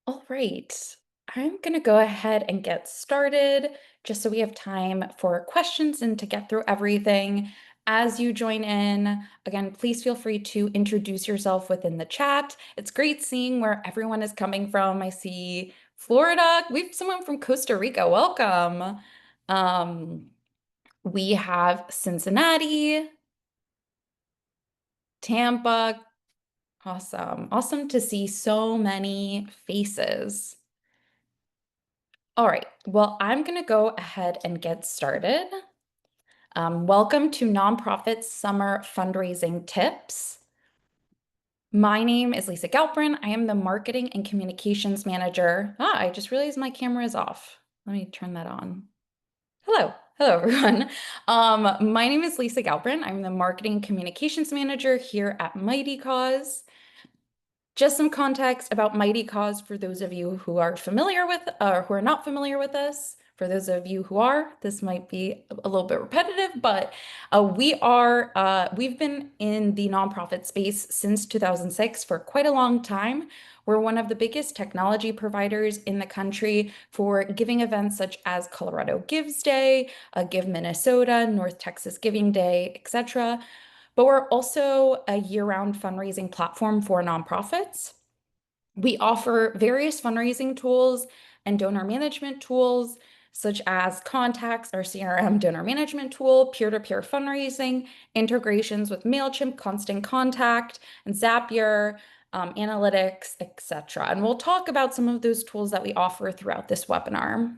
All right, I'm going to go ahead and get started just so we have time for questions and to get through everything. As you join in, again, please feel free to introduce yourself within the chat. It's great seeing where everyone is coming from. I see Florida. We have someone from Costa Rica. Welcome. Um, we have Cincinnati, Tampa. Awesome. Awesome to see so many faces. All right, well, I'm going to go ahead and get started. Welcome to Nonprofit Summer Fundraising Tips. My name is Lisa Galprin. I am the Marketing and Communications Manager. I just realized my camera is off. Let me turn that on. Hello. Hello, everyone. My name is Lisa Galprin. I'm the Marketing and Communications Manager here at Mighty Cause. Just some context about Mighty Cause for those of you who are familiar with or who are not familiar with us. For those of you who are, this might be a little bit repetitive, but we've been in the nonprofit space since 2006 for quite a long time. We're one of the biggest technology providers in the country for giving events such as Colorado Gives Day, Give Minnesota, North Texas Giving Day, etc. But we're also a year-round fundraising platform for nonprofits. We offer various fundraising tools and donor management tools, such as Contacts, our CRM donor management tool, peer-to-peer fundraising, integrations with MailChimp, Constant Contact, and Zapier, analytics, etc. And we'll talk about some of those tools that we offer throughout this webinar.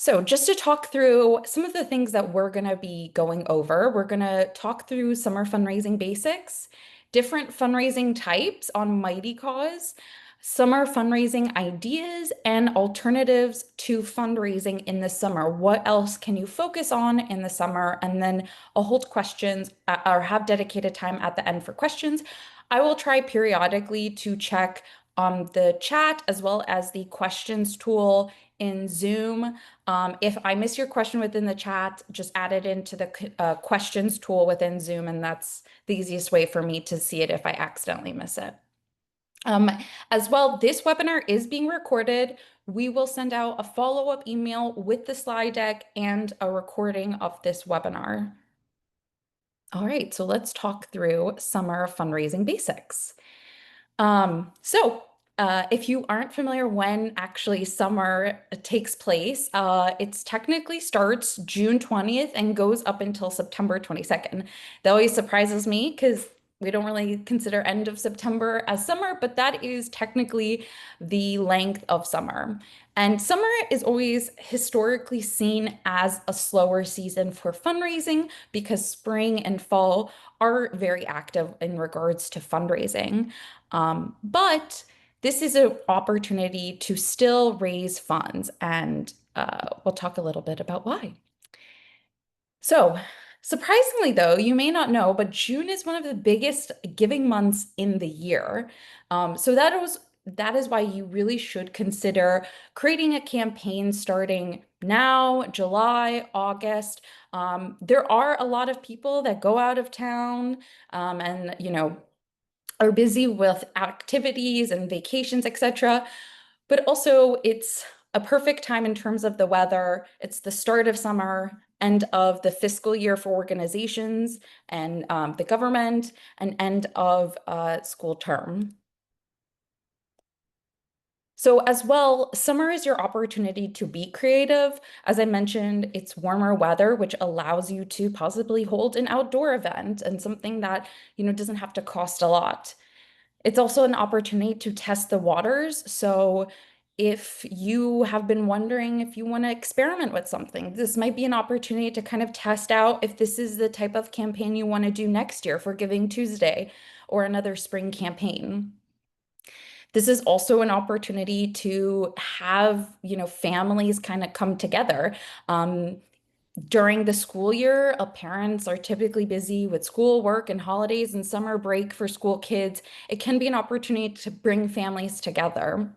So just to talk through some of the things that we're going to be going over, we're going to talk through summer fundraising basics, different fundraising types on Mighty Cause, summer fundraising ideas, and alternatives to fundraising in the summer. What else can you focus on in the summer? And then I'll hold questions or have dedicated time at the end for questions. I will try periodically to check the chat as well as the questions tool in Zoom. If I miss your question within the chat, just add it into the questions tool within Zoom, and that's the easiest way for me to see it if I accidentally miss it. As well, this webinar is being recorded. We will send out a follow-up email with the slide deck and a recording of this webinar. All right, so let's talk through summer fundraising basics. If you aren't familiar when actually summer takes place, it's technically starts June 20th and goes up until September 22nd. That always surprises me because we don't really consider end of September as summer, but that is technically the length of summer. And summer is always historically seen as a slower season for fundraising because spring and fall are very active in regards to fundraising. But this is an opportunity to still raise funds, and we'll talk a little bit about why. So, surprisingly, though, you may not know, but June is one of the biggest giving months in the year. So that is why you really should consider creating a campaign starting now, July, August. There are a lot of people that go out of town and are busy with activities and vacations, etc. But also, it's a perfect time in terms of the weather. It's the start of summer, end of the fiscal year for organizations and the government, and end of school term. So as well, summer is your opportunity to be creative. As I mentioned, it's warmer weather, which allows you to possibly hold an outdoor event and something that, doesn't have to cost a lot. It's also an opportunity to test the waters. So if you have been wondering if you want to experiment with something, this might be an opportunity to kind of test out if this is the type of campaign you want to do next year for Giving Tuesday or another spring campaign. This is also an opportunity to have, families kind of come together. During the school year, parents are typically busy with school, work, and holidays and summer break for school kids. It can be an opportunity to bring families together.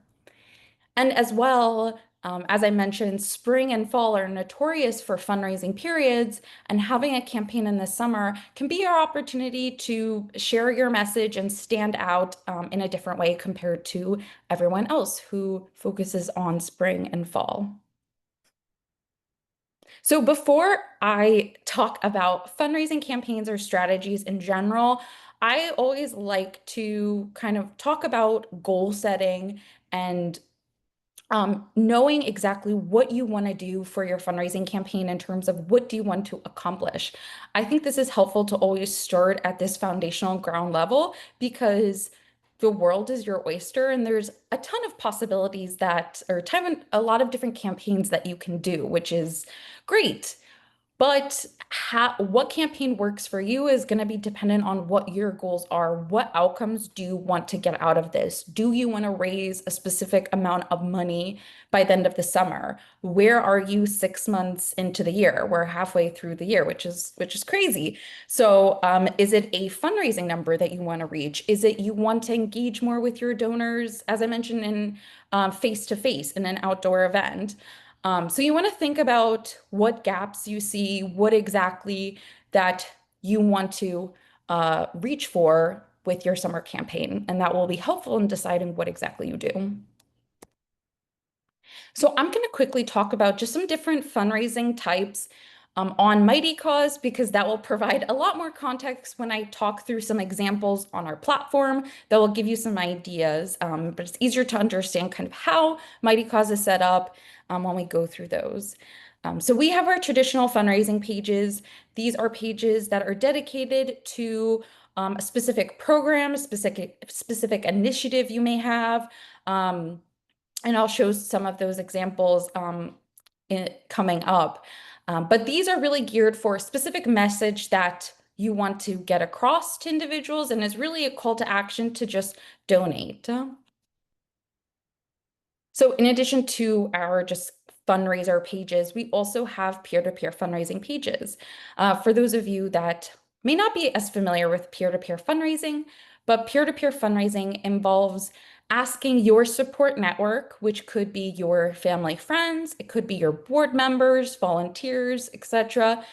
And as well, As I mentioned, spring and fall are notorious for fundraising periods, and having a campaign in the summer can be your opportunity to share your message and stand out in a different way compared to everyone else who focuses on spring and fall. So before I talk about fundraising campaigns or strategies in general, I always like to kind of talk about goal setting and knowing exactly what you want to do for your fundraising campaign in terms of what do you want to accomplish. I think this is helpful to always start at this foundational ground level because the world is your oyster and there's a ton of possibilities that, or a lot of different campaigns that you can do, which is great. But what campaign works for you is going to be dependent on what your goals are. What outcomes do you want to get out of this? Do you want to raise a specific amount of money by the end of the summer? Where are you 6 months into the year? We're halfway through the year, which is crazy. So, is it a fundraising number that you want to reach? Is it you want to engage more with your donors, as I mentioned in face to face in an outdoor event? So you want to think about what gaps you see, what exactly that you want to reach for with your summer campaign, and that will be helpful in deciding what exactly you do. So I'm going to quickly talk about just some different fundraising types on Mighty Cause because that will provide a lot more context when I talk through some examples on our platform that will give you some ideas, but it's easier to understand kind of how Mighty Cause is set up when we go through those. So we have our traditional fundraising pages. These are pages that are dedicated to a specific program, specific initiative you may have. And I'll show some of those examples coming up. But these are really geared for a specific message that you want to get across to individuals and is really a call to action to just donate. So in addition to our just fundraiser pages, we also have peer-to-peer fundraising pages. For those of you that may not be as familiar with peer-to-peer fundraising, but peer-to-peer fundraising involves asking your support network, which could be your family friends, it could be your board members, volunteers, etc.,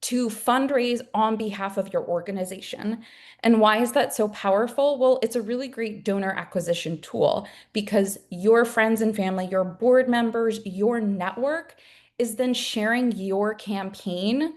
to fundraise on behalf of your organization. And why is that so powerful? Well, it's a really great donor acquisition tool because your friends and family, your board members, your network is then sharing your campaign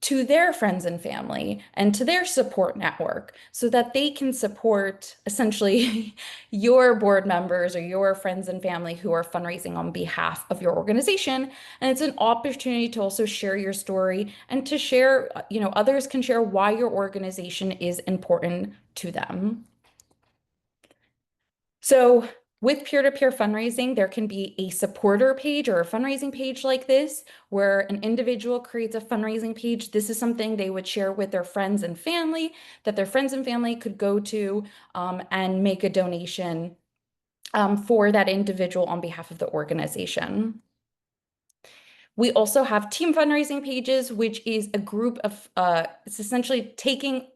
to their friends and family and to their support network so that they can support essentially your board members or your friends and family who are fundraising on behalf of your organization. And it's an opportunity to also share your story and to share, others can share why your organization is important to them. So with peer-to-peer fundraising, there can be a supporter page or a fundraising page like this, where an individual creates a fundraising page. This is something they would share with their friends and family, that their friends and family could go to and make a donation for that individual on behalf of the organization. We also have team fundraising pages, which is a group of, it's essentially taking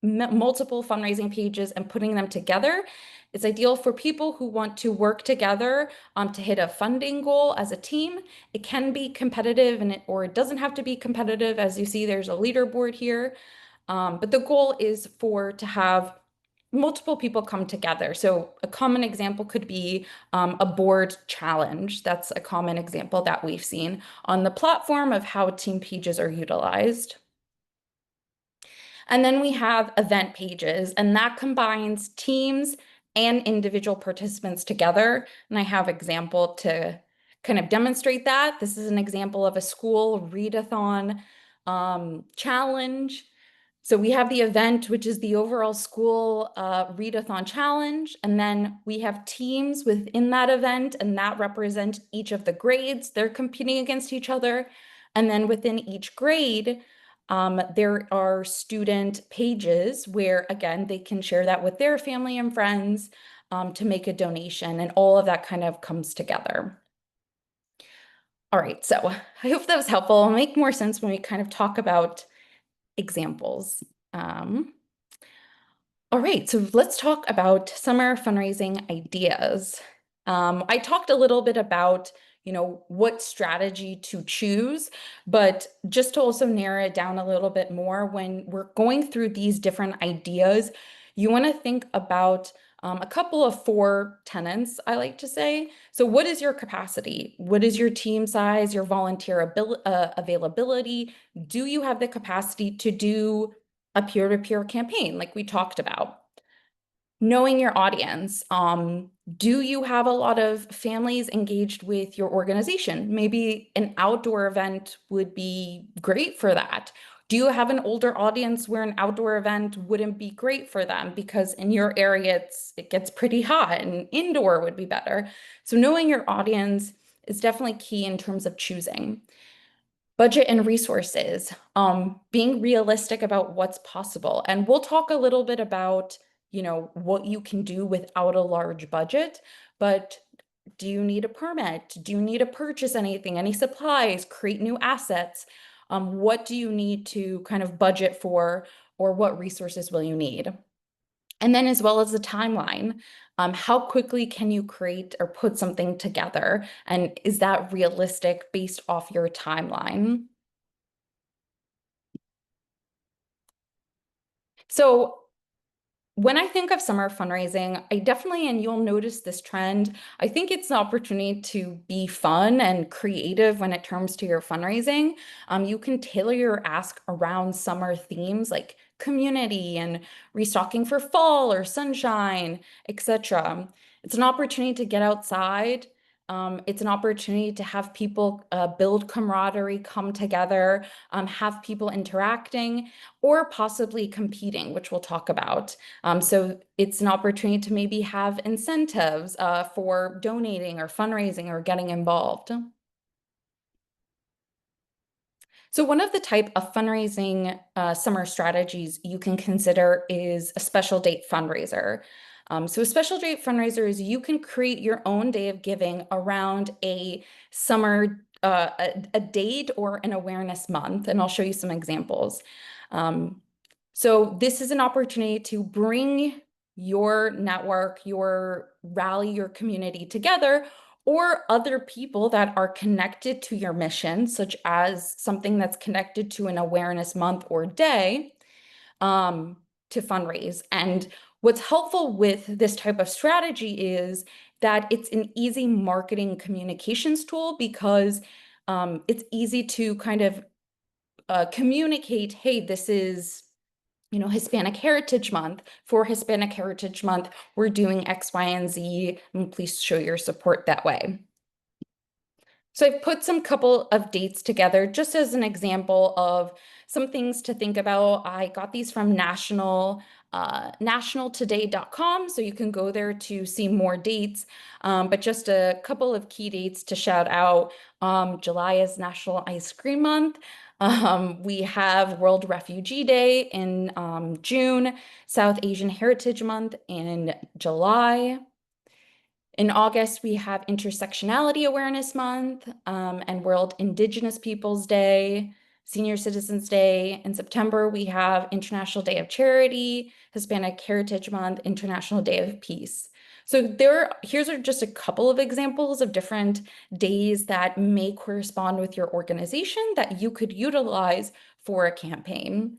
multiple fundraising pages and putting them together. It's ideal for people who want to work together to hit a funding goal as a team. It can be competitive or it doesn't have to be competitive. As you see, there's a leaderboard here. But the goal is to have multiple people come together. So a common example could be a board challenge. That's a common example that we've seen on the platform of how team pages are utilized. And then we have event pages, and that combines teams and individual participants together. And I have example to kind of demonstrate that. This is an example of a school readathon challenge. So we have the event, which is the overall school readathon challenge, and then we have teams within that event, and that represent each of the grades. They're competing against each other. And then within each grade, there are student pages where, again, they can share that with their family and friends to make a donation, and all of that kind of comes together. All right, so I hope that was helpful. It'll make more sense when we kind of talk about examples. All right, so let's talk about summer fundraising ideas. I talked a little bit about what strategy to choose. But just to also narrow it down a little bit more, when we're going through these different ideas, you want to think about a couple of four tenets, I like to say. So, what is your capacity? What is your team size, your volunteer availability? Do you have the capacity to do a peer-to-peer campaign like we talked about? Knowing your audience. Do you have a lot of families engaged with your organization? Maybe an outdoor event would be great for that. Do you have an older audience where an outdoor event wouldn't be great for them because in your area it gets pretty hot and indoor would be better. So knowing your audience is definitely key in terms of choosing. Budget and resources, being realistic about what's possible. And we'll talk a little bit about, what you can do without a large budget, but do you need a permit? Do you need to purchase anything, any supplies, create new assets? What do you need to kind of budget for, or what resources will you need? And then as well as the timeline, how quickly can you create or put something together? And is that realistic based off your timeline? So when I think of summer fundraising, I definitely, and you'll notice this trend, I think it's an opportunity to be fun and creative when it comes to your fundraising. You can tailor your ask around summer themes like community and restocking for fall or sunshine, etc. It's an opportunity to get outside. It's an opportunity to have people build camaraderie, come together, have people interacting, or possibly competing, which we'll talk about. So it's an opportunity to maybe have incentives for donating or fundraising or getting involved. So one of the type of fundraising summer strategies you can consider is a special date fundraiser. So a special date fundraiser is you can create your own day of giving around a summer, a date or an awareness month, and I'll show you some examples. Um, so this is an opportunity to bring your network, your rally, your community together, or other people that are connected to your mission, such as something that's connected to an awareness month or day, to fundraise. And what's helpful with this type of strategy is that it's an easy marketing communications tool because it's easy to kind of communicate, hey, this is Hispanic Heritage Month. For Hispanic Heritage Month, we're doing X, Y, and Z, and please show your support that way. So I've put some couple of dates together just as an example of some things to think about. I got these from nationaltoday.com, so you can go there to see more dates. But just a couple of key dates to shout out. July is National Ice Cream Month. We have World Refugee Day in June, South Asian Heritage Month in July. In August, we have Intersectionality Awareness Month and World Indigenous Peoples Day, Senior Citizens Day. In September, we have International Day of Charity, Hispanic Heritage Month, International Day of Peace. So here's just a couple of examples of different days that may correspond with your organization that you could utilize for a campaign.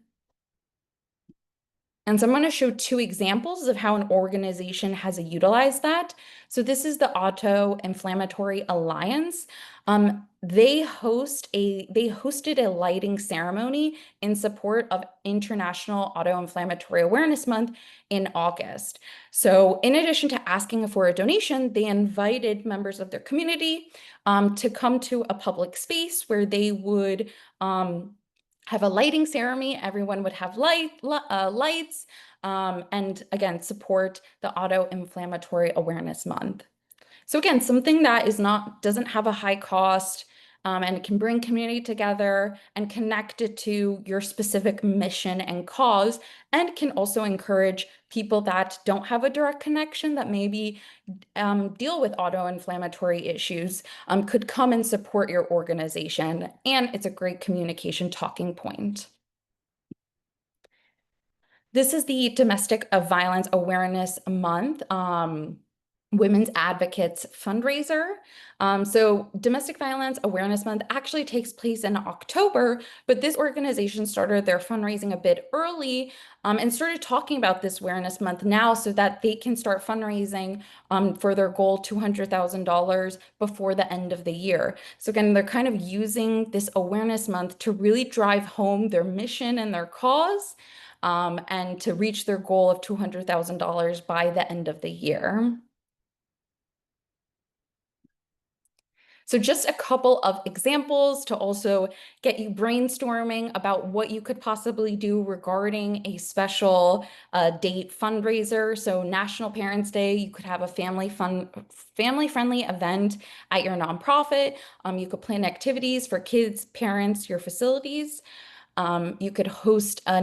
And so I'm going to show two examples of how an organization has utilized that. So this is the Auto-Inflammatory Alliance. They hosted a lighting ceremony in support of International Auto-Inflammatory Awareness Month in August. So in addition to asking for a donation, they invited members of their community to come to a public space where they would have a lighting ceremony. Everyone would have lights, and again, support the Auto-Inflammatory Awareness Month. So again, something that doesn't have a high cost, and can bring community together and connect it to your specific mission and cause, and can also encourage people that don't have a direct connection that maybe deal with auto-inflammatory issues, could come and support your organization. And it's a great communication talking point. This is the Domestic Violence Awareness Month. women's advocates fundraiser. So Domestic Violence Awareness Month actually takes place in October, but this organization started their fundraising a bit early, and started talking about this Awareness Month now so that they can start fundraising for their goal $200,000 before the end of the year. So again, they're kind of using this Awareness Month to really drive home their mission and their cause, and to reach their goal of $200,000 by the end of the year. So just a couple of examples to also get you brainstorming about what you could possibly do regarding a special date fundraiser. So National Parents Day, you could have a family-friendly event at your nonprofit. You could plan activities for kids, parents, your facilities. You could host a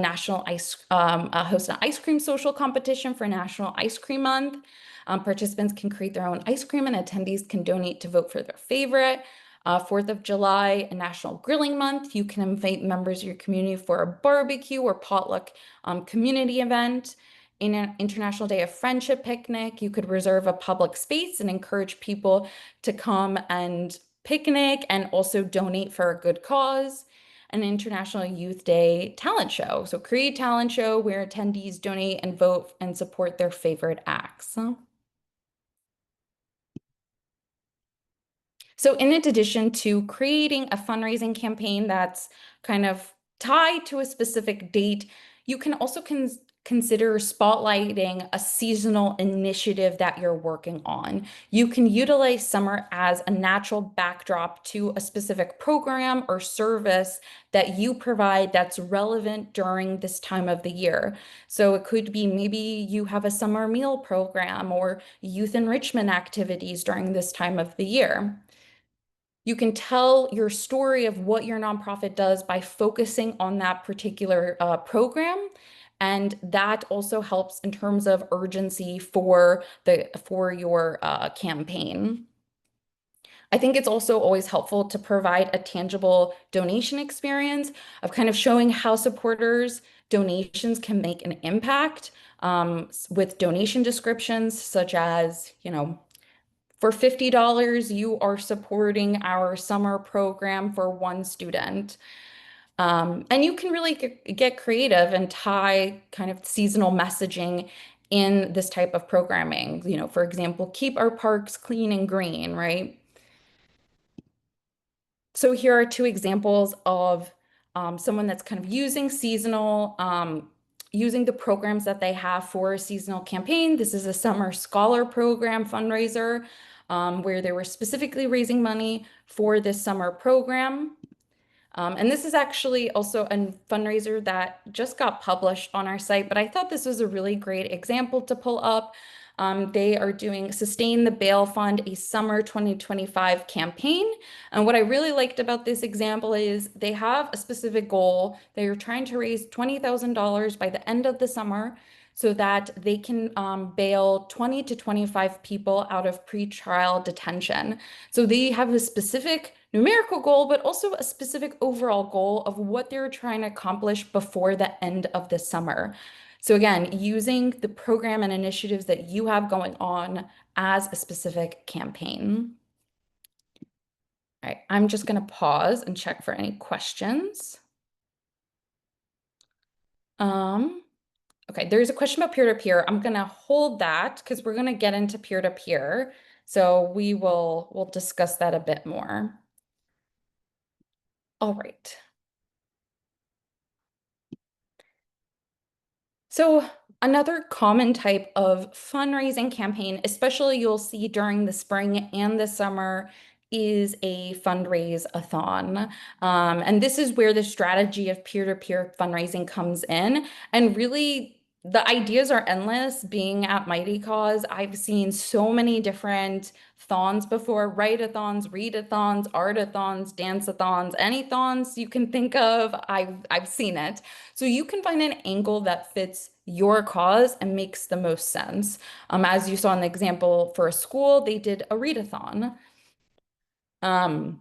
host an ice cream social competition for National Ice Cream Month. Participants can create their own ice cream and attendees can donate to vote for their favorite. 4th of July, a National Grilling Month. You can invite members of your community for a barbecue or potluck community event. In an International Day of Friendship picnic, you could reserve a public space and encourage people to come and picnic and also donate for a good cause. An International Youth Day talent show. So create a talent show where attendees donate and vote and support their favorite acts. So in addition to creating a fundraising campaign that's kind of tied to a specific date, you can also consider spotlighting a seasonal initiative that you're working on. You can utilize summer as a natural backdrop to a specific program or service that you provide that's relevant during this time of the year. So it could be maybe you have a summer meal program or youth enrichment activities during this time of the year. You can tell your story of what your nonprofit does by focusing on that particular program. And that also helps in terms of urgency for your campaign. I think it's also always helpful to provide a tangible donation experience of kind of showing how supporters' donations can make an impact, with donation descriptions such as, for $50, you are supporting our summer program for one student. And you can really get creative and tie kind of seasonal messaging in this type of programming. For example, keep our parks clean and green, right? So here are two examples of someone that's kind of using the programs that they have for a seasonal campaign. This is a summer scholar program fundraiser, where they were specifically raising money for this summer program. And this is actually also a fundraiser that just got published on our site, but I thought this was a really great example to pull up. They are doing Sustain the Bail Fund, a summer 2025 campaign. And what I really liked about this example is they have a specific goal. They are trying to raise $20,000 by the end of the summer so that they can bail 20 to 25 people out of pretrial detention. So they have a specific numerical goal, but also a specific overall goal of what they're trying to accomplish before the end of the summer. So again, using the program and initiatives that you have going on as a specific campaign. All right, I'm just going to pause and check for any questions. Okay, there's a question about peer-to-peer. I'm going to hold that because we're going to get into peer-to-peer. So we'll discuss that a bit more. All right. So another common type of fundraising campaign, especially you'll see during the spring and the summer, is a fundraise-a-thon. And this is where the strategy of peer-to-peer fundraising comes in. And really, the ideas are endless. Being at Mighty Cause, I've seen so many different thons before: write-a-thons, read-a-thons, art-a-thons, dance-a-thons, any thons you can think of, I've seen it. So you can find an angle that fits your cause and makes the most sense. As you saw in the example for a school, they did a readathon. And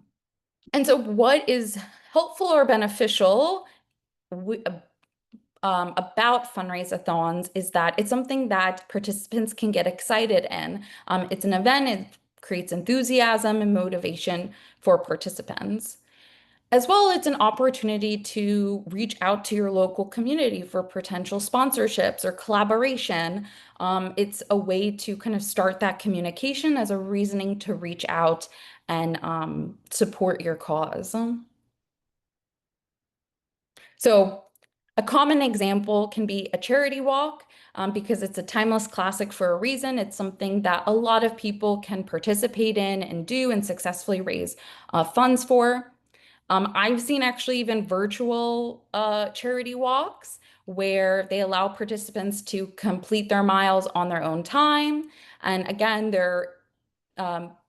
so what is helpful or beneficial about fundraise-a-thons is that it's something that participants can get excited in. It's an event, it creates enthusiasm and motivation for participants. As well, it's an opportunity to reach out to your local community for potential sponsorships or collaboration. It's a way to kind of start that communication as a reasoning to reach out and support your cause. So, a common example can be a charity walk because it's a timeless classic for a reason. It's something that a lot of people can participate in and do and successfully raise funds for. I've seen actually even virtual charity walks where they allow participants to complete their miles on their own time. And again, they're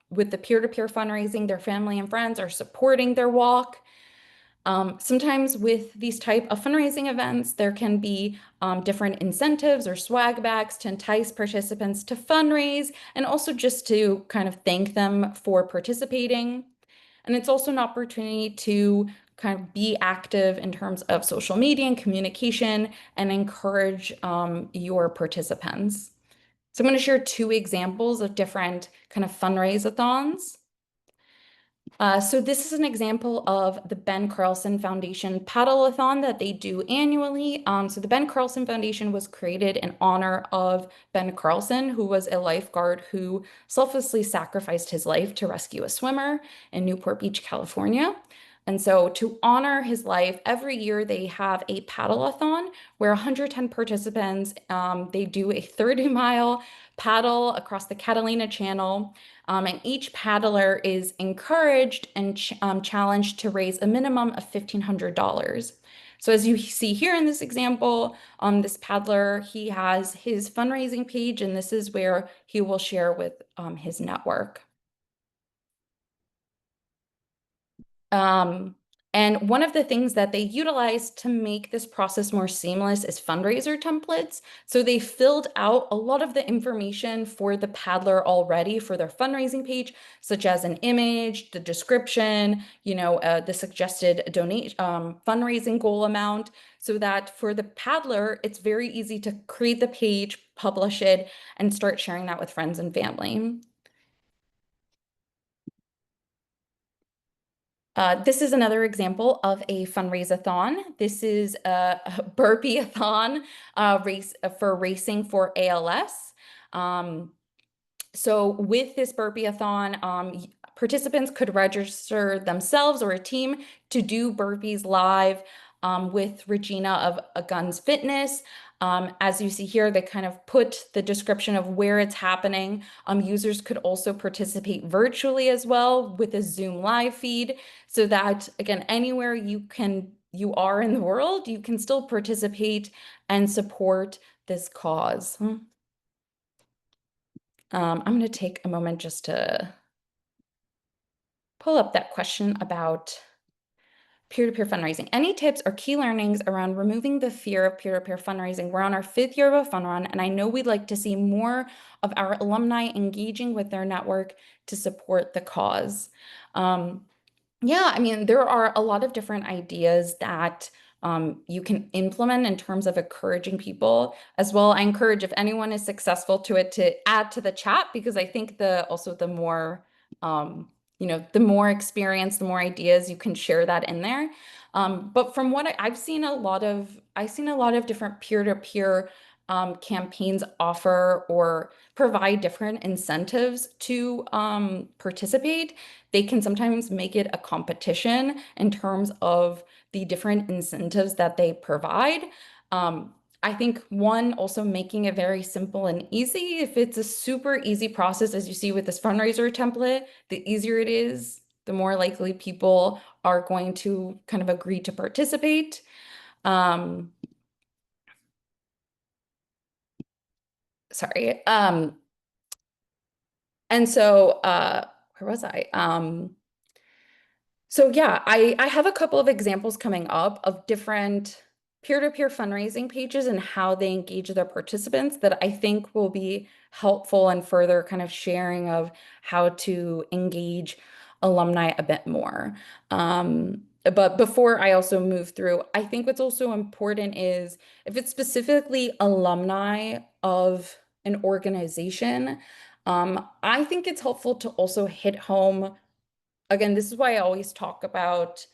with the peer-to-peer fundraising, their family and friends are supporting their walk. Sometimes with these type of fundraising events, there can be different incentives or swag bags to entice participants to fundraise and also just to kind of thank them for participating. And it's also an opportunity to kind of be active in terms of social media and communication and encourage your participants. So I'm going to share two examples of different kind of fundraise-a-thons. So this is an example of the Ben Carlson Foundation paddle-a-thon that they do annually. So the Ben Carlson Foundation was created in honor of Ben Carlson, who was a lifeguard who selflessly sacrificed his life to rescue a swimmer in Newport Beach, California. And so to honor his life, every year they have a paddle-a-thon where 110 participants, they do a 30-mile paddle across the Catalina Channel. And each paddler is encouraged and challenged to raise a minimum of $1,500. So as you see here in this example, this paddler, he has his fundraising page, and this is where he will share with his network. Um, and one of the things that they utilize to make this process more seamless is fundraiser templates. So they filled out a lot of the information for the paddler already for their fundraising page, such as an image, the description, the suggested donate fundraising goal amount, so that for the paddler, it's very easy to create the page, publish it, and start sharing that with friends and family. This is another example of a fundraise-a-thon. This is a burpee-a-thon race for racing for ALS. So with this burpee-a-thon, participants could register themselves or a team to do burpees live with Regina of A Guns Fitness. As you see here, they kind of put the description of where it's happening. Users could also participate virtually as well with a Zoom live feed so that, again, anywhere you are in the world, you can still participate and support this cause. I'm going to take a moment just to pull up that question about peer-to-peer fundraising. Any tips or key learnings around removing the fear of peer-to-peer fundraising? We're on our 5th year of a fun run, and I know we'd like to see more of our alumni engaging with their network to support the cause. Yeah, I mean, there are a lot of different ideas that you can implement in terms of encouraging people as well. I encourage if anyone is successful to add to the chat because I think the more the more experience, the more ideas you can share that in there. But from what I've seen I've seen a lot of different peer-to-peer campaigns offer or provide different incentives to participate. They can sometimes make it a competition in terms of the different incentives that they provide. I think one, also making it very simple and easy. If it's a super easy process, as you see with this fundraiser template, the easier it is, the more likely people are going to kind of agree to participate. Sorry. And so where was I? So yeah, I have a couple of examples coming up of different peer-to-peer fundraising pages and how they engage their participants that I think will be helpful in further kind of sharing of how to engage alumni a bit more. But before I also move through, I think what's also important is if it's specifically alumni of an organization, I think it's helpful to also hit home. Again, this is why I always talk about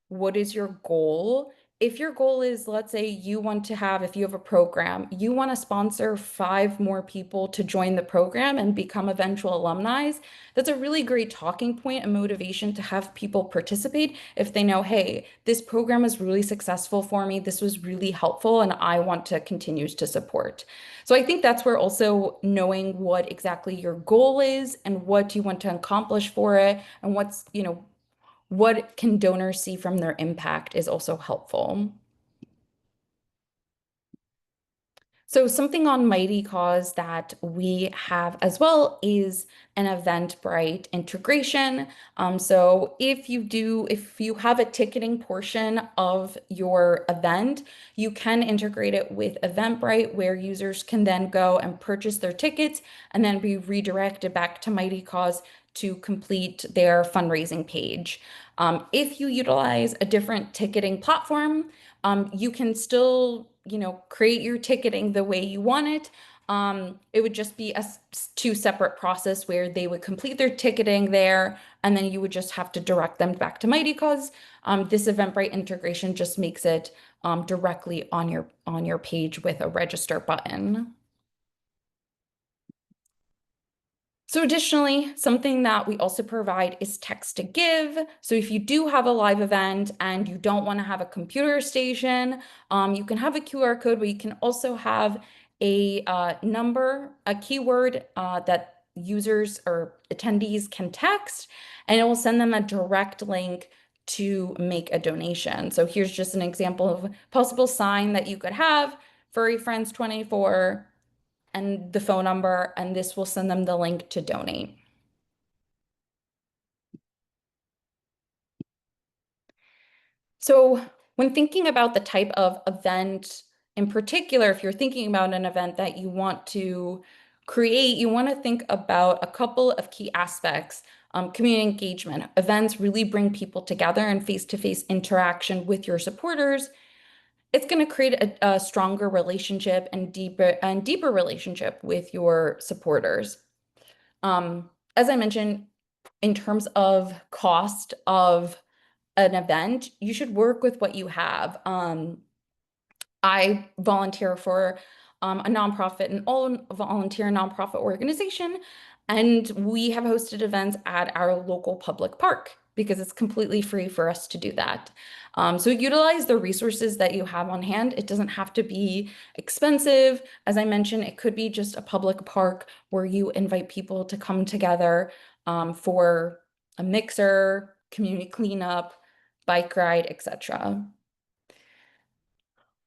what is your goal? If your goal is, let's say you want to have, if you have a program, you want to sponsor 5 more people to join the program and become eventual alumni, that's a really great talking point and motivation to have people participate if they know, hey, this program is really successful for me. This was really helpful, and I want to continue to support. So I think that's where also knowing what exactly your goal is and what you want to accomplish for it and what can donors see from their impact is also helpful. So something on Mighty Cause that we have as well is an Eventbrite integration. So if you have a ticketing portion of your event, you can integrate it with Eventbrite where users can then go and purchase their tickets and then be redirected back to Mighty Cause to complete their fundraising page. If you utilize a different ticketing platform, you can still, create your ticketing the way you want it. It would just be a two separate process where they would complete their ticketing there, and then you would just have to direct them back to Mighty Cause. This Eventbrite integration just makes it directly on your page with a register button. So additionally, something that we also provide is text to give. So if you do have a live event and you don't want to have a computer station, you can have a QR code, but you can also have a number, a keyword that users or attendees can text, and it will send them a direct link to make a donation. So here's just an example of a possible sign that you could have: Furry Friends 24 and the phone number, and this will send them the link to donate. So when thinking about the type of event in particular, if you're thinking about an event that you want to create, you want to think about a couple of key aspects. Community engagement. Events really bring people together and face-to-face interaction with your supporters. It's going to create a stronger relationship and deeper relationship with your supporters. As I mentioned, in terms of cost of an event, you should work with what you have. I volunteer for a nonprofit, an all-volunteer nonprofit organization, and we have hosted events at our local public park because it's completely free for us to do that. So utilize the resources that you have on hand. It doesn't have to be expensive. As I mentioned, it could be just a public park where you invite people to come together for a mixer, community cleanup, bike ride, etc.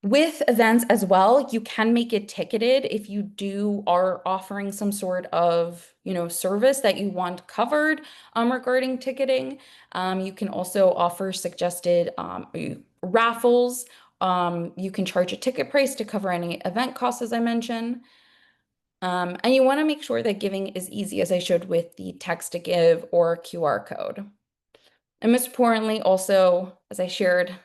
With events as well, you can make it ticketed if you are offering some sort of, service that you want covered regarding ticketing. You can also offer suggested raffles. You can charge a ticket price to cover any event costs, as I mentioned. And you want to make sure that giving is easy, as I showed with the text to give or QR code. And most importantly, also, as I shared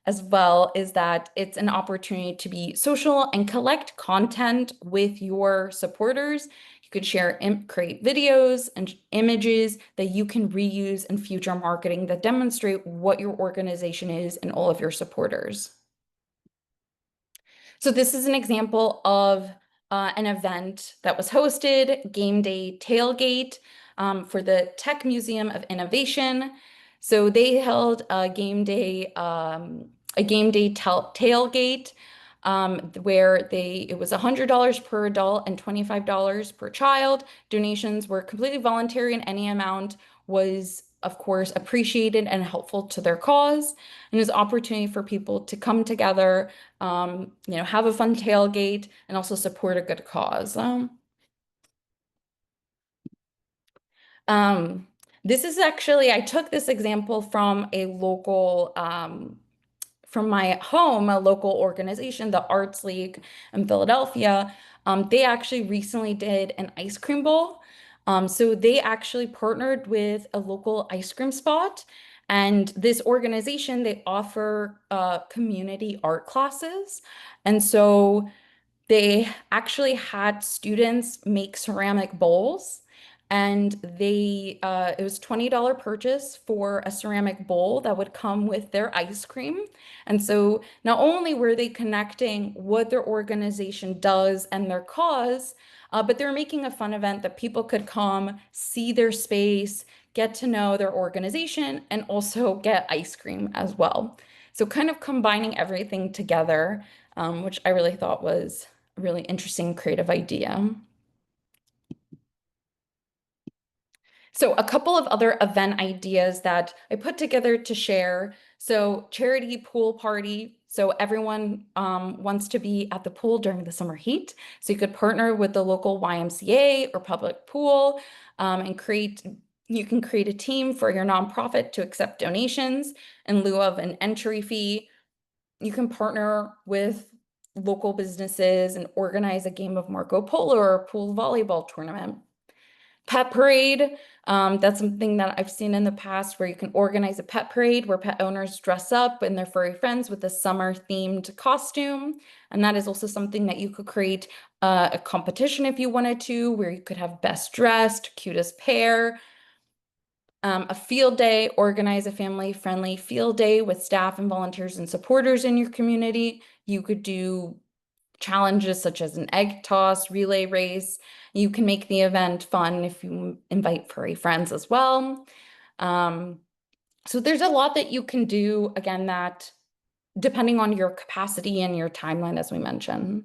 as well, is that it's an opportunity to be social and collect content with your supporters. You could create videos and images that you can reuse in future marketing that demonstrate what your organization is and all of your supporters. So this is an example of an event that was hosted, Game Day Tailgate, for the Tech Museum of Innovation. So they held a game day tailgate where it was $100 per adult and $25 per child. Donations were completely voluntary, and any amount was, of course, appreciated and helpful to their cause. And it was an opportunity for people to come together, have a fun tailgate, and also support a good cause. Um, this is actually, I took this example from from my home, a local organization, the Arts League in Philadelphia. They actually recently did an ice cream bowl. So they actually partnered with a local ice cream spot, And this organization, they offer community art classes. And so they actually had students make ceramic bowls, and it was $20 purchase for a ceramic bowl that would come with their ice cream. And so not only were they connecting what their organization does and their cause, but they're making a fun event that people could come, see their space, get to know their organization, and also get ice cream as well. So kind of combining everything together, which I really thought was a really interesting creative idea. So a couple of other event ideas that I put together to share. So charity pool party. So everyone wants to be at the pool during the summer heat. So you could partner with the local YMCA or public pool and you can create a team for your nonprofit to accept donations in lieu of an entry fee. You can partner with local businesses and organize a game of Marco Polo or a pool volleyball tournament. Pet parade, that's something that I've seen in the past where you can organize a pet parade where pet owners dress up and their furry friends with a summer themed costume. And that is also something that you could create a competition if you wanted to, where you could have best dressed, cutest pair. A field day, organize a family-friendly field day with staff and volunteers and supporters in your community. You could do challenges such as an egg toss, relay race. You can make the event fun if you invite furry friends as well. Um, so there's a lot that you can do, again, that depending on your capacity and your timeline, as we mentioned.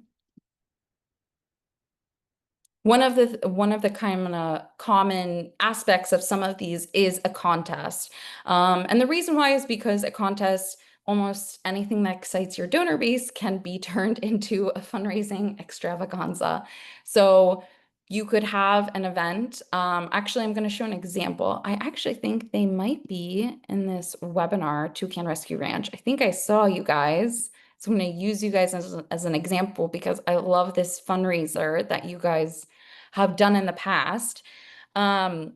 One of the kind of common aspects of some of these is a contest. And the reason why is because a contest, almost anything that excites your donor base can be turned into a fundraising extravaganza. So you could have an event. Actually, I'm going to show an example. I actually think they might be in this webinar, Toucan Rescue Ranch. I think I saw you guys. So I'm going to use you guys as an example because I love this fundraiser that you guys have done in the past. Um,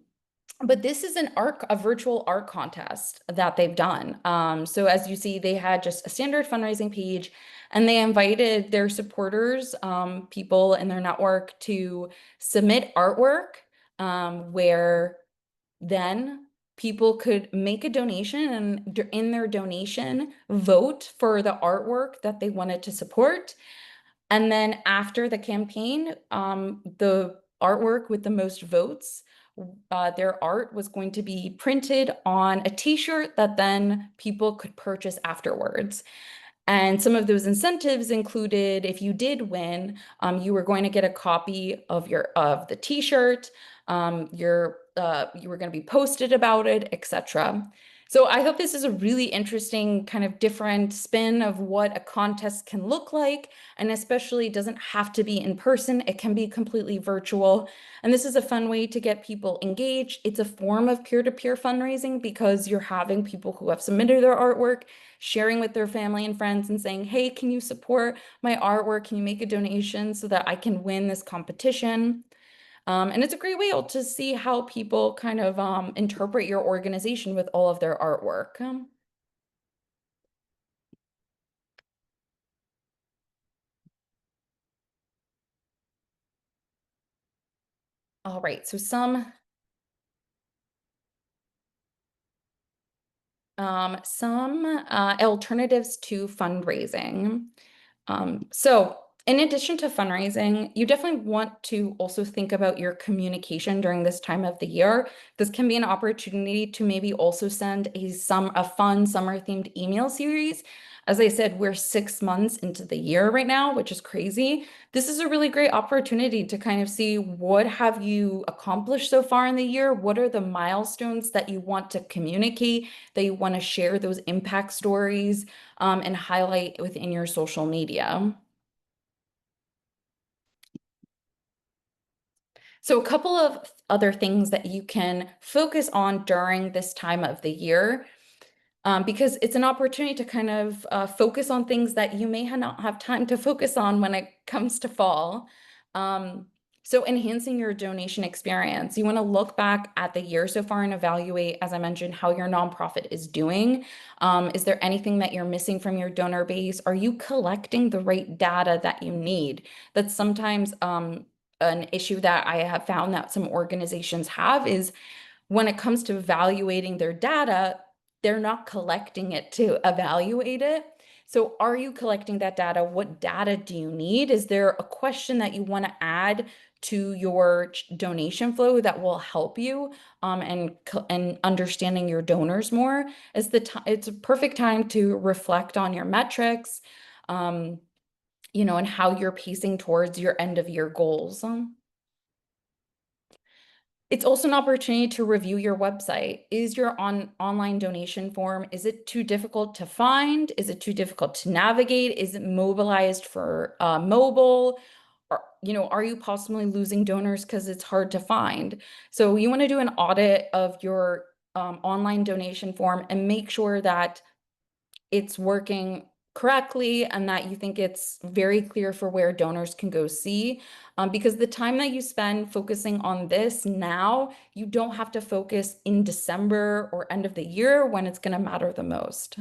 but this is a virtual art contest that they've done. So as you see, they had just a standard fundraising page, and they invited their supporters, people in their network, to submit artwork, where then people could make a donation and in their donation vote for the artwork that they wanted to support. And then after the campaign, the artwork with the most votes, their art was going to be printed on a t-shirt that then people could purchase afterwards. And some of those incentives included, if you did win, you were going to get a copy of the t-shirt, you were going to be posted about it, etc. So I hope this is a really interesting kind of different spin of what a contest can look like, and especially doesn't have to be in person. It can be completely virtual. And this is a fun way to get people engaged. It's a form of peer-to-peer fundraising because you're having people who have submitted their artwork sharing with their family and friends and saying, hey, can you support my artwork? Can you make a donation so that I can win this competition? And it's a great way to see how people kind of interpret your organization with all of their artwork. All right, so some alternatives to fundraising. So in addition to fundraising, you definitely want to also think about your communication during this time of the year. This can be an opportunity to maybe also send a fun summer themed email series. As I said, we're 6 months into the year right now, which is crazy. This is a really great opportunity to kind of see what have you accomplished so far in the year? What are the milestones that you want to communicate, that you want to share those impact stories and highlight within your social media? So a couple of other things that you can focus on during this time of the year, because it's an opportunity to kind of focus on things that you may not have time to focus on when it comes to fall. Um, So, enhancing your donation experience, you want to look back at the year so far and evaluate, as I mentioned, how your nonprofit is doing. Is there anything that you're missing from your donor base? Are you collecting the right data that you need? That's sometimes an issue that I have found that some organizations have is when it comes to evaluating their data, they're not collecting it to evaluate it. So, are you collecting that data? What data do you need? Is there a question that you want to add to your donation flow that will help you and understanding your donors more? It's a perfect time to reflect on your metrics, um, and how you're pacing towards your end of year goals. It's also an opportunity to review your website. Is your online donation form, is it too difficult to find? Is it too difficult to navigate? Is it mobilized for mobile? Or, are you possibly losing donors because it's hard to find? So you want to do an audit of your online donation form and make sure that it's working correctly and that you think it's very clear for where donors can go see. Because the time that you spend focusing on this now, you don't have to focus in December or end of the year when it's going to matter the most.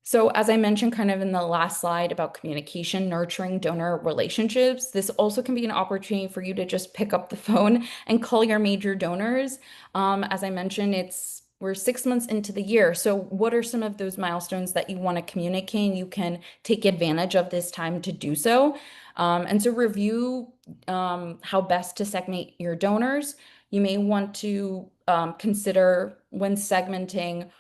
So, as I mentioned kind of in the last slide about communication, nurturing donor relationships, this also can be an opportunity for you to just pick up the phone and call your major donors. As I mentioned, we're 6 months into the year. So, what are some of those milestones that you want to communicate? And you can take advantage of this time to do so. And so, review how best to segment your donors. You may want to consider when segmenting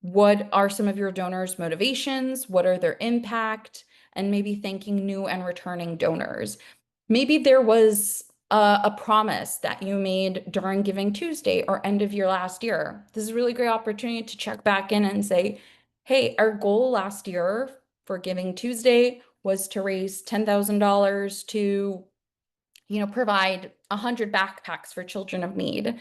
what are some of your donors' motivations? What are their impact? And maybe thanking new and returning donors. Maybe there was a promise that you made during Giving Tuesday or end of year last year. This is a really great opportunity to check back in and say, hey, our goal last year for Giving Tuesday was to raise $10,000 to, provide 100 backpacks for children of need.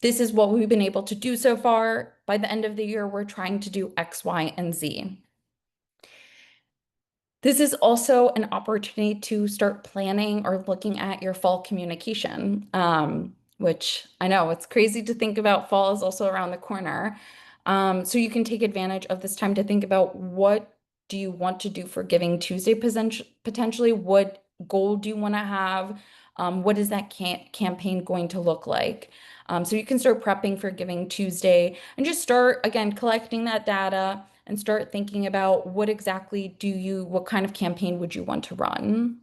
This is what we've been able to do so far. By the end of the year, we're trying to do X, Y, and Z. This is also an opportunity to start planning or looking at your fall communication, which I know it's crazy to think about fall is also around the corner. So you can take advantage of this time to think about what do you want to do for Giving Tuesday potentially? What goal do you want to have? What is that campaign going to look like? So you can start prepping for Giving Tuesday and just start, again, collecting that data and start thinking about what kind of campaign would you want to run?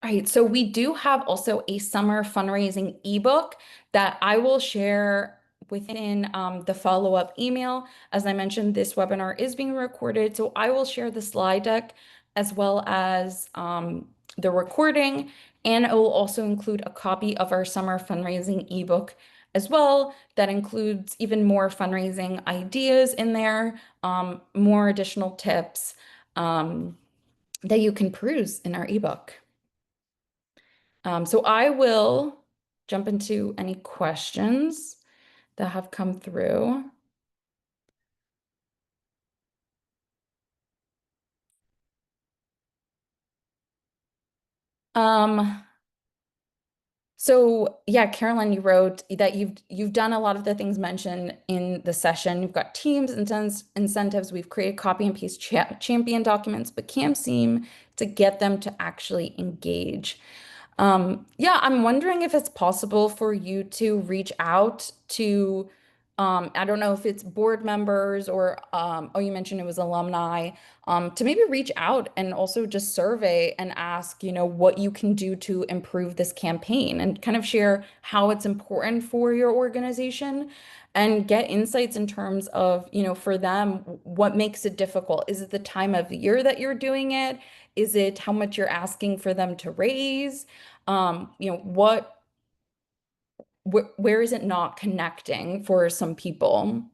Right, so we do have also a summer fundraising ebook that I will share within the follow-up email. As I mentioned, this webinar is being recorded, so I will share the slide deck as well as the recording, and it will also include a copy of our summer fundraising ebook as well that includes even more fundraising ideas in there, more additional tips that you can peruse in our ebook. So I will jump into any questions that have come through. Um, so yeah, Carolyn, you wrote that you've done a lot of the things mentioned in the session. You've got teams, incentives. We've created copy and paste champion documents, but can't seem to get them to actually engage. Yeah, I'm wondering if it's possible for you to reach out to, I don't know if it's board members or, oh, you mentioned it was alumni, to maybe reach out and also just survey and ask, what you can do to improve this campaign and kind of share how it's important for your organization and get insights in terms of, for them, what makes it difficult? Is it the time of year that you're doing it? Is it how much you're asking for them to raise? What where is it not connecting for some people?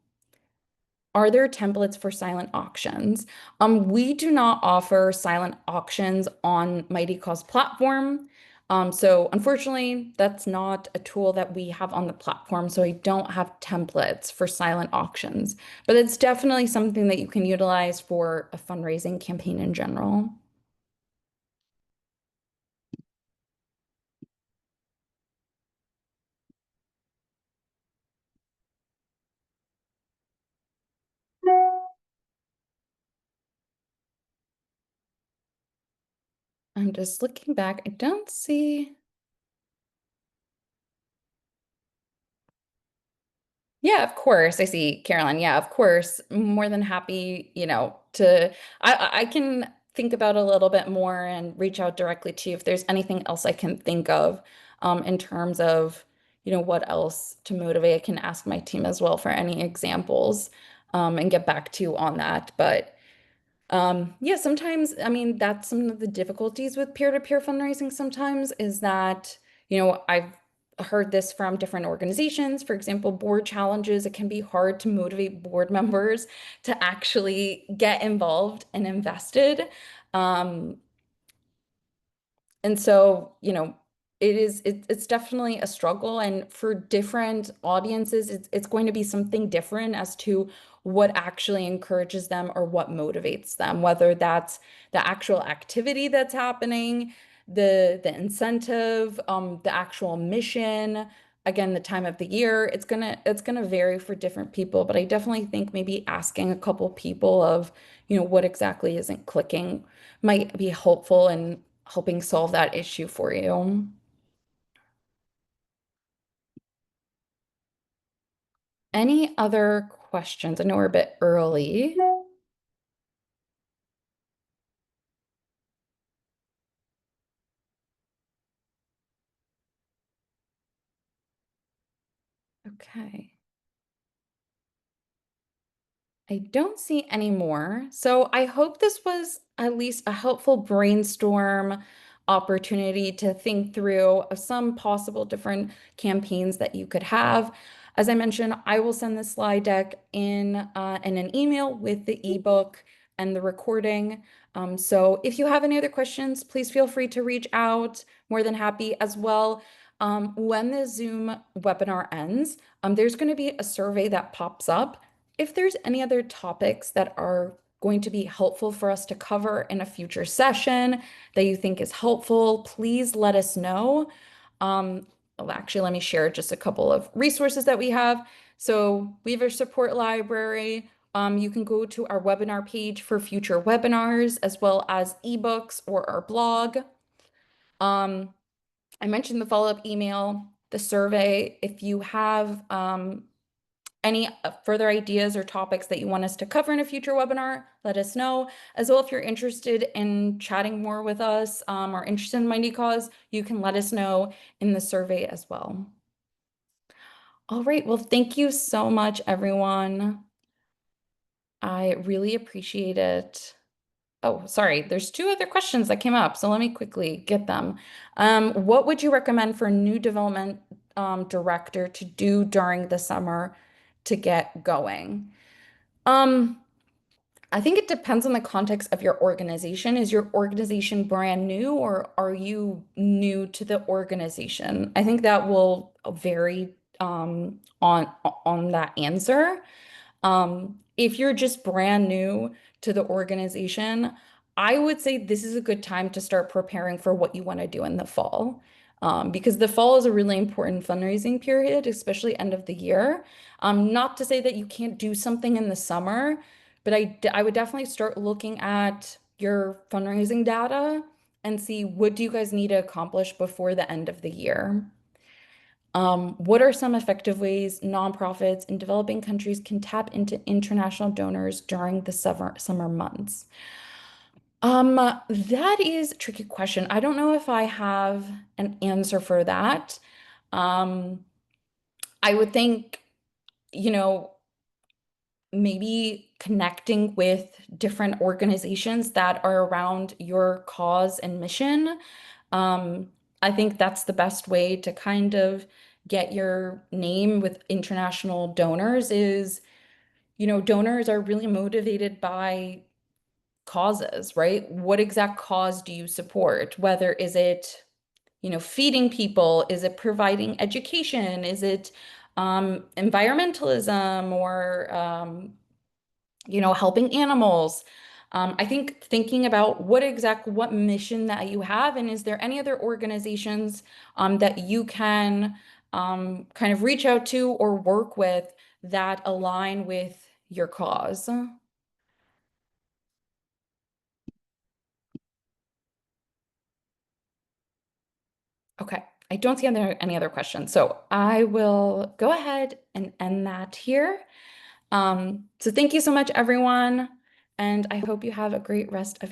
Are there templates for silent auctions? We do not offer silent auctions on Mighty Cause platform. So unfortunately, that's not a tool that we have on the platform. So I don't have templates for silent auctions, but it's definitely something that you can utilize for a fundraising campaign in general. I'm just looking back. I don't see. Yeah, of course. I see, Carolyn. Yeah, of course. More than happy, to I can think about a little bit more and reach out directly to you if there's anything else I can think of in terms of, what else to motivate. I can ask my team as well for any examples and get back to you on that. But yeah, sometimes, I mean, that's some of the difficulties with peer-to-peer fundraising sometimes is that, I've heard this from different organizations. For example, board challenges, it can be hard to motivate board members to actually get involved and invested. Um, and so, it's definitely a struggle. And for different audiences, it's going to be something different as to what actually encourages them or what motivates them, whether that's the actual activity that's happening, the incentive, the actual mission, again, the time of the year. It's gonna vary for different people, but I definitely think maybe asking a couple people of, what exactly isn't clicking might be helpful in helping solve that issue for you. Any other questions? I know we're a bit early. Okay. I don't see any more. So I hope this was at least a helpful brainstorm opportunity to think through of some possible different campaigns that you could have. As I mentioned, I will send the slide deck in an email with the ebook and the recording. So if you have any other questions, please feel free to reach out. More than happy as well. When the Zoom webinar ends, there's going to be a survey that pops up if there's any other topics that are going to be helpful for us to cover in a future session that you think is helpful, please let us know. Well, actually, let me share just a couple of resources that we have. So we have a support library. You can go to our webinar page for future webinars, as well as ebooks or our blog. I mentioned the follow-up email, the survey. If you have any further ideas or topics that you want us to cover in a future webinar, let us know. As well, if you're interested in chatting more with us or interested in Mighty Cause, you can let us know in the survey as well. All right, well, thank you so much, everyone. I really appreciate it. Oh, sorry, there's two other questions that came up, so let me quickly get them. What would you recommend for a new development director to do during the summer to get going? Um, I think it depends on the context of your organization. Is your organization brand new or are you new to the organization? I think that will vary on that answer. If you're just brand new to the organization, I would say this is a good time to start preparing for what you want to do in the fall. Because the fall is a really important fundraising period, especially end of the year. Not to say that you can't do something in the summer, but I would definitely start looking at your fundraising data and see what do you guys need to accomplish before the end of the year. What are some effective ways nonprofits in developing countries can tap into international donors during the summer months? That is a tricky question. I don't know if I have an answer for that. Um, I would think, you know, maybe connecting with different organizations that are around your cause and mission. Um, I think that's the best way to kind of get your name with international donors is, donors are really motivated by causes, right? What exact cause do you support? Whether is it feeding people? Is it providing education? Is it environmentalism or helping animals? I think thinking about what mission that you have, and is there any other organizations that you can kind of reach out to or work with that align with your cause? Okay, I don't see any other questions, so I will go ahead and end that here. So thank you so much, everyone, and I hope you have a great rest of